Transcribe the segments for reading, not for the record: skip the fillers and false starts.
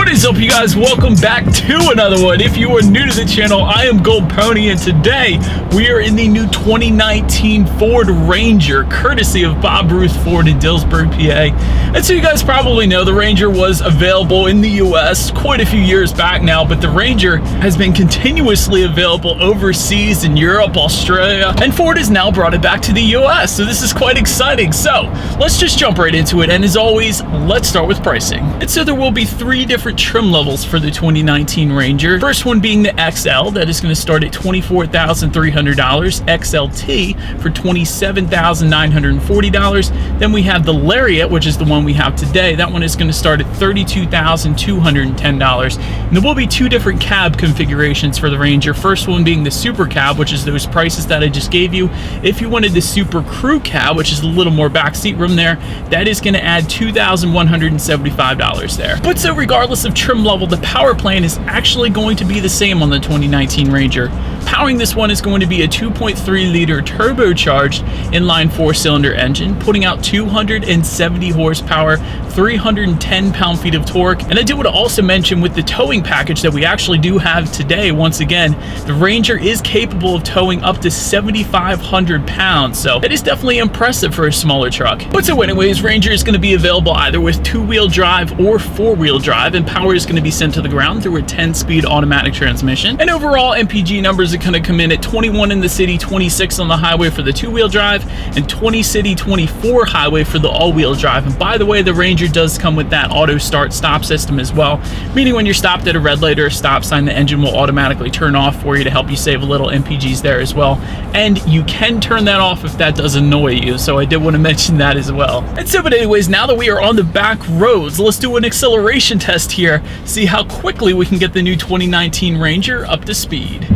What is up, you guys? Welcome back to another one. If you are new to the channel, I am Gold Pony, and today we are in the new 2019 Ford Ranger, courtesy of Bob Ruth Ford in Dillsburg, PA. And so you guys probably know the Ranger was available in the US quite a few years back now, but the Ranger has been continuously available overseas in Europe, Australia, and Ford has now brought it back to the US. So this is quite exciting. So let's just jump right into it. And as always, let's start with pricing. And so there will be three different trim levels for the 2019 Ranger. First one being the XL, that is going to start at $24,300. XLT for $27,940. Then we have the Lariat, which is the one we have today. That one is going to start at $32,210. And there will be two different cab configurations for the Ranger. First one being the Super Cab, which is those prices that I just gave you. If you wanted the Super Crew Cab, which is a little more backseat room there, that is going to add $2,175 there. But so regardless of trim level, the power plan is actually going to be the same on the 2019 Ranger. Powering this one is going to be a 2.3 liter turbocharged inline 4-cylinder engine, putting out 270 horsepower, 310 pound-feet of torque. And I did want to also mention with the towing package that we actually do have today, once again, the Ranger is capable of towing up to 7,500 pounds. So that is definitely impressive for a smaller truck. But so anyways, Ranger is going to be available either with 2-wheel drive or 4-wheel drive, and power is going to be sent to the ground through a 10-speed automatic transmission. And overall, MPG numbers are going to come in at 21 in the city, 26 on the highway for the 2-wheel drive, and 20 city, 24 highway for the all-wheel drive. And by the way, the Ranger does come with that auto start stop system as well, meaning when you're stopped at a red light or a stop sign, the engine will automatically turn off for you to help you save a little MPGs there as well. And you can turn that off if that does annoy you, so I did want to mention that as well. And so, but anyways, now that we are on the back roads, let's do an acceleration test here, see how quickly we can get the new 2019 Ranger up to speed.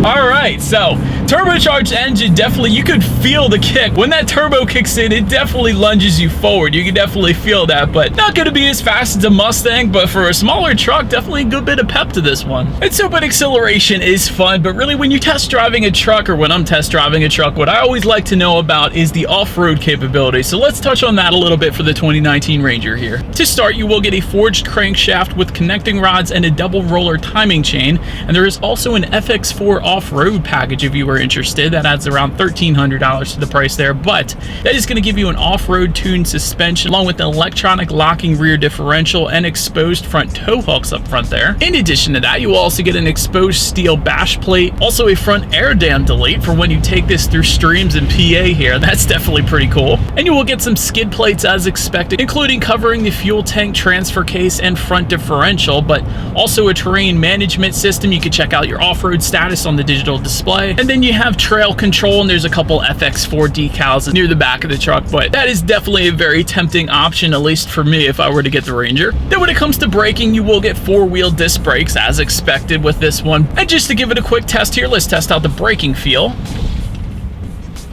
Alright, so turbocharged engine, definitely you could feel the kick. When that turbo kicks in, it definitely lunges you forward. You can definitely feel that, but not going to be as fast as a Mustang, but for a smaller truck, definitely a good bit of pep to this one. And so, but acceleration is fun, but really when you're test driving a truck, or when I'm test driving a truck, what I always like to know about is the off-road capability. So let's touch on that a little bit for the 2019 Ranger here. To start, you will get a forged crankshaft with connecting rods and a double roller timing chain, and there is also an FX4 off-road package if you were interested. That adds around $1,300 to the price there, but that is going to give you an off-road tuned suspension along with an electronic locking rear differential and exposed front tow hooks up front there. In addition to that, you will also get an exposed steel bash plate, also a front air dam delete for when you take this through streams in PA here. That's definitely pretty cool. And you will get some skid plates as expected, including covering the fuel tank transfer case and front differential, but also a terrain management system. You can check out your off-road status on the digital display, and then you have trail control, and there's a couple FX4 decals near the back of the truck, but that is definitely a very tempting option, at least for me, if I were to get the Ranger. Then when it comes to braking, you will get 4-wheel disc brakes as expected with this one. And just to give it a quick test here, let's test out the braking feel.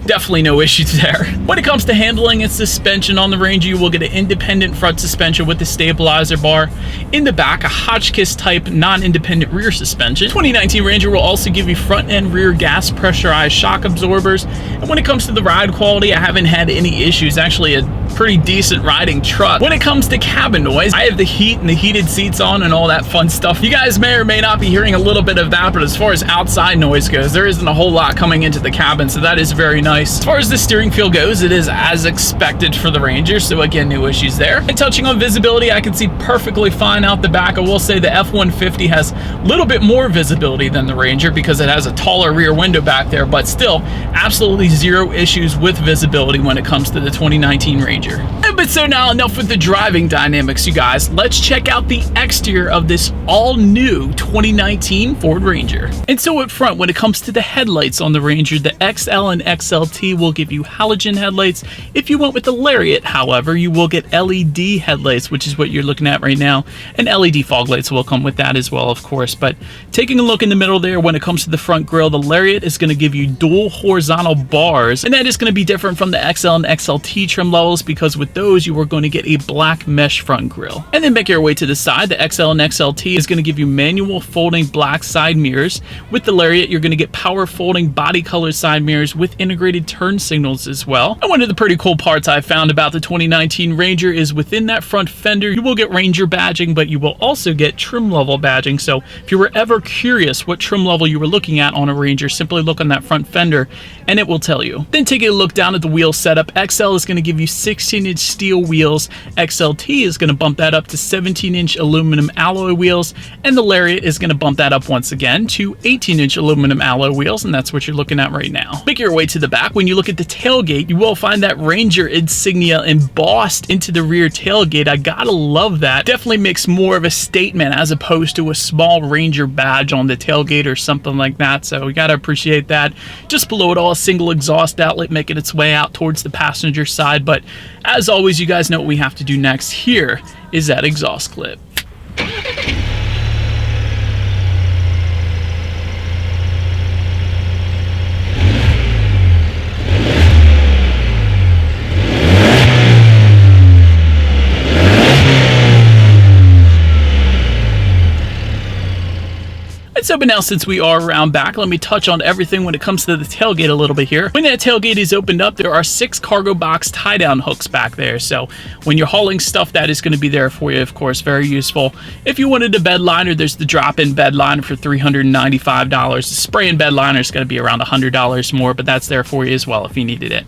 Definitely no issues there. When it comes to handling and suspension on the Ranger, you will get an independent front suspension with the stabilizer bar. In the back, a Hotchkiss type non-independent rear suspension. 2019 Ranger will also give you front and rear gas pressurized shock absorbers. And when it comes to the ride quality, I haven't had any issues. Actually, a pretty decent riding truck. When it comes to cabin noise, I have the heat and the heated seats on and all that fun stuff. You guys may or may not be hearing a little bit of that, but as far as outside noise goes, there isn't a whole lot coming into the cabin, so that is very nice. As far as the steering feel goes, it is as expected for the Ranger, so again, no issues there. And touching on visibility, I can see perfectly fine out the back. I will say the F-150 has a little bit more visibility than the Ranger because it has a taller rear window back there, but still, absolutely zero issues with visibility when it comes to the 2019 Ranger. But so now, enough with the driving dynamics, you guys. Let's check out the exterior of this all-new 2019 Ford Ranger. And so up front, when it comes to the headlights on the Ranger, the XL and XLT will give you halogen headlights. If you went with the Lariat, however, you will get LED headlights, which is what you're looking at right now, and LED fog lights will come with that as well, of course. But taking a look in the middle there, when it comes to the front grille, the Lariat is going to give you dual horizontal bars, and that is going to be different from the XL and XLT trim levels because with those, those, you are going to get a black mesh front grille. And then make your way to the side. The XL and XLT is going to give you manual folding black side mirrors. With the Lariat, you're going to get power folding body color side mirrors with integrated turn signals as well. And one of the pretty cool parts I found about the 2019 Ranger is within that front fender, you will get Ranger badging, but you will also get trim level badging. So if you were ever curious what trim level you were looking at on a Ranger, simply look on that front fender and it will tell you. Then take a look down at the wheel setup. XL is going to give you 16-inch steel wheels. XLT is going to bump that up to 17-inch aluminum alloy wheels, and the Lariat is going to bump that up once again to 18-inch aluminum alloy wheels, and that's what you're looking at right now. Make your way to the back. When you look at the tailgate, you will find that Ranger insignia embossed into the rear tailgate. I gotta love that. Definitely makes more of a statement as opposed to a small Ranger badge on the tailgate or something like that, so we gotta appreciate that. Just below it all, a single exhaust outlet making its way out towards the passenger side, but as always, you guys know what we have to do next. Here is that exhaust clip. So, but now since we are around back, let me touch on everything when it comes to the tailgate a little bit here. When that tailgate is opened up, there are 6 cargo box tie-down hooks back there. So when you're hauling stuff, that is going to be there for you, of course, very useful. If you wanted a bed liner, there's the drop-in bed liner for $395. The spray-in bed liner is going to be around $100 more, but that's there for you as well if you needed it.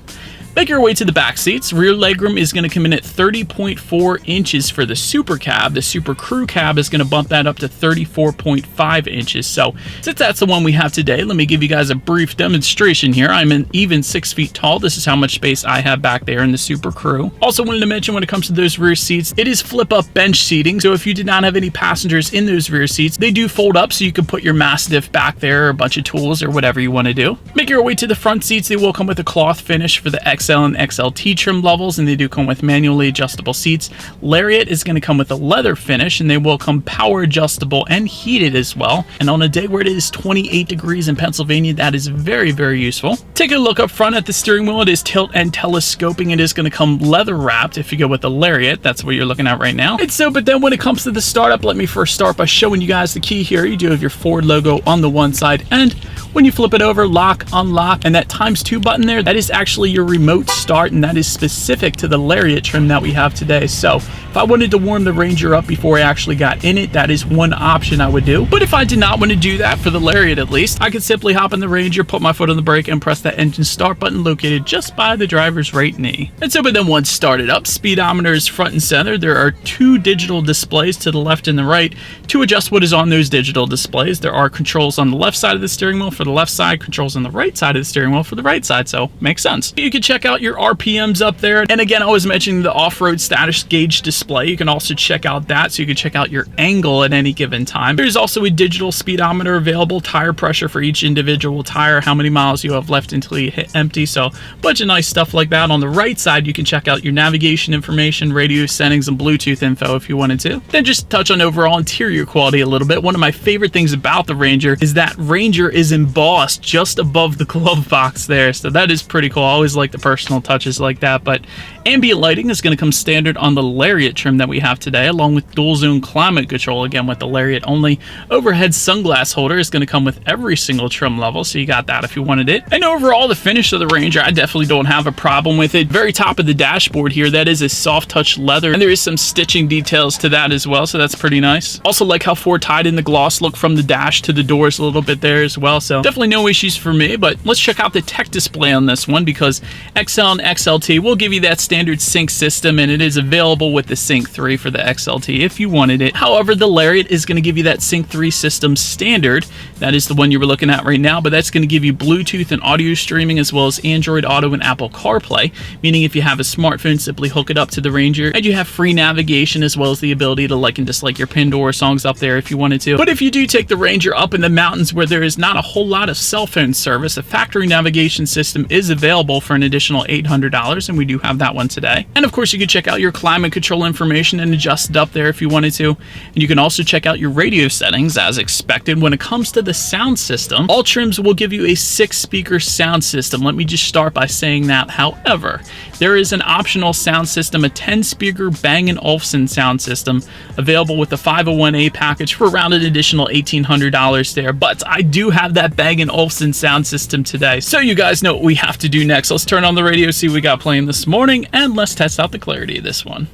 Make your way to the back seats. Rear legroom is going to come in at 30.4 inches for the Super Cab. The Super Crew Cab is going to bump that up to 34.5 inches. So since that's the one we have today, let me give you guys a brief demonstration here. I'm an even 6 feet tall. This is how much space I have back there in the Super Crew. Also wanted to mention when it comes to those rear seats, it is flip-up bench seating. So if you did not have any passengers in those rear seats, they do fold up so you can put your Mastiff back there or a bunch of tools or whatever you want to do. Make your way to the front seats. They will come with a cloth finish for the XL and XLT trim levels, and they do come with manually adjustable seats. Lariat is going to come with a leather finish, and they will come power adjustable and heated as well. And on a day where it is 28 degrees in Pennsylvania, that is very, very useful. Take a look up front at the steering wheel. It is tilt and telescoping. It is going to come leather wrapped if you go with the Lariat. That's what you're looking at right now. And so, but then when it comes to the startup, let me first start by showing you guys the key here. You do have your Ford logo on the one side, and when you flip it over, lock, unlock, and that ×2 button there, that is actually your remote start, and that is specific to the Lariat trim that we have today. So if I wanted to warm the Ranger up before I actually got in it, that is one option I would do. But if I did not want to do that, for the Lariat at least, I could simply hop in the Ranger, put my foot on the brake, and press that engine start button located just by the driver's right knee. And so, but then once started up, speedometer is front and center. There are 2 digital displays to the left and the right to adjust what is on those digital displays. There are controls on the left side of the steering wheel for the left side, controls on the right side of the steering wheel for the right side, so makes sense. You can check out your RPMs up there, and again, I was mentioning the off-road status gauge display. You can also check out that, so you can check out your angle at any given time. There's also a digital speedometer available, tire pressure for each individual tire, how many miles you have left until you hit empty, so a bunch of nice stuff like that. On the right side, you can check out your navigation information, radio settings, and Bluetooth info if you wanted to. Then just touch on overall interior quality a little bit. One of my favorite things about the Ranger is that Ranger is embossed just above the glove box there, so that is pretty cool. I always like the personal touches like that. But ambient lighting is going to come standard on the Lariat trim that we have today, along with dual zone climate control, again with the Lariat only. Overhead sunglass holder is going to come with every single trim level, so you got that if you wanted it. And overall, the finish of the Ranger, I definitely don't have a problem with it. Very top of the dashboard here, that is a soft touch leather, and there is some stitching details to that as well, so that's pretty nice. Also like how Ford tied in the gloss look from the dash to the doors a little bit there as well, so definitely no issues for me. But let's check out the tech display on this one, because XL and XLT will give you that standard sync system, and it is available with the Sync 3 for the XLT if you wanted it. However, the Lariat is going to give you that Sync 3 system standard. That is the one you were looking at right now, but that's going to give you Bluetooth and audio streaming, as well as Android Auto and Apple CarPlay, meaning if you have a smartphone, simply hook it up to the Ranger, and you have free navigation, as well as the ability to like and dislike your Pandora songs up there if you wanted to. But if you do take the Ranger up in the mountains where there is not a whole lot of cell phone service, a factory navigation system is available for an additional $800, and we do have that one today. And of course, you can check out your climate control information and adjust it up there if you wanted to. And you can also check out your radio settings as expected. When it comes to the sound system, all trims will give you a 6-speaker sound system. Let me just start by saying that. However, there is an optional sound system, a 10-speaker Bang & Olufsen sound system, available with the 501A package for around an additional $1,800 there. But I do have that Bang & Olufsen sound system today. So you guys know what we have to do next. Let's turn on the radio, see what we got playing this morning, and let's test out the clarity of this one.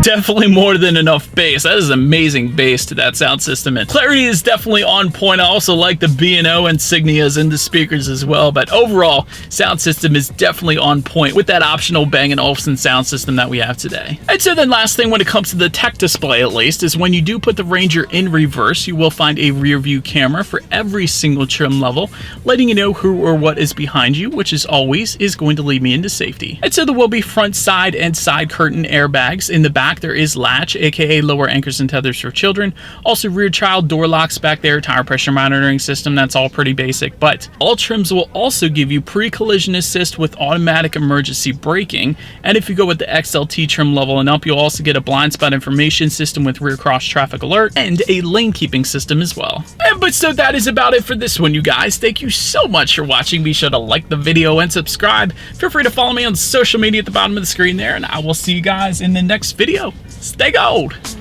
Definitely more than enough bass. That is amazing bass to that sound system, and clarity is definitely on point. I also like the B&O insignias in the speakers as well, but overall sound system is definitely on point with that optional Bang & Olufsen sound system that we have today. And so then last thing when it comes to the tech display, at least, is when you do put the Ranger in reverse, you will find a rear view camera for every single trim level, letting you know who or what is behind you, which is always going to lead me into safety. And so there will be front, side, and side curtain airbags. In the back there is latch, aka lower anchors and tethers for children. Also rear child door locks back there, tire pressure monitoring system. That's all pretty basic, but all trims will also give you pre-collision assist with automatic emergency braking. And if you go with the XLT trim level and up, you'll also get a blind spot information system with rear cross traffic alert and a lane keeping system as well. But so that is about it for this one, you guys. Thank you so much for watching. Be sure to like the video and subscribe. Feel free to follow me on social media at the bottom of the screen there, and I will see you guys in the next video. Stay gold!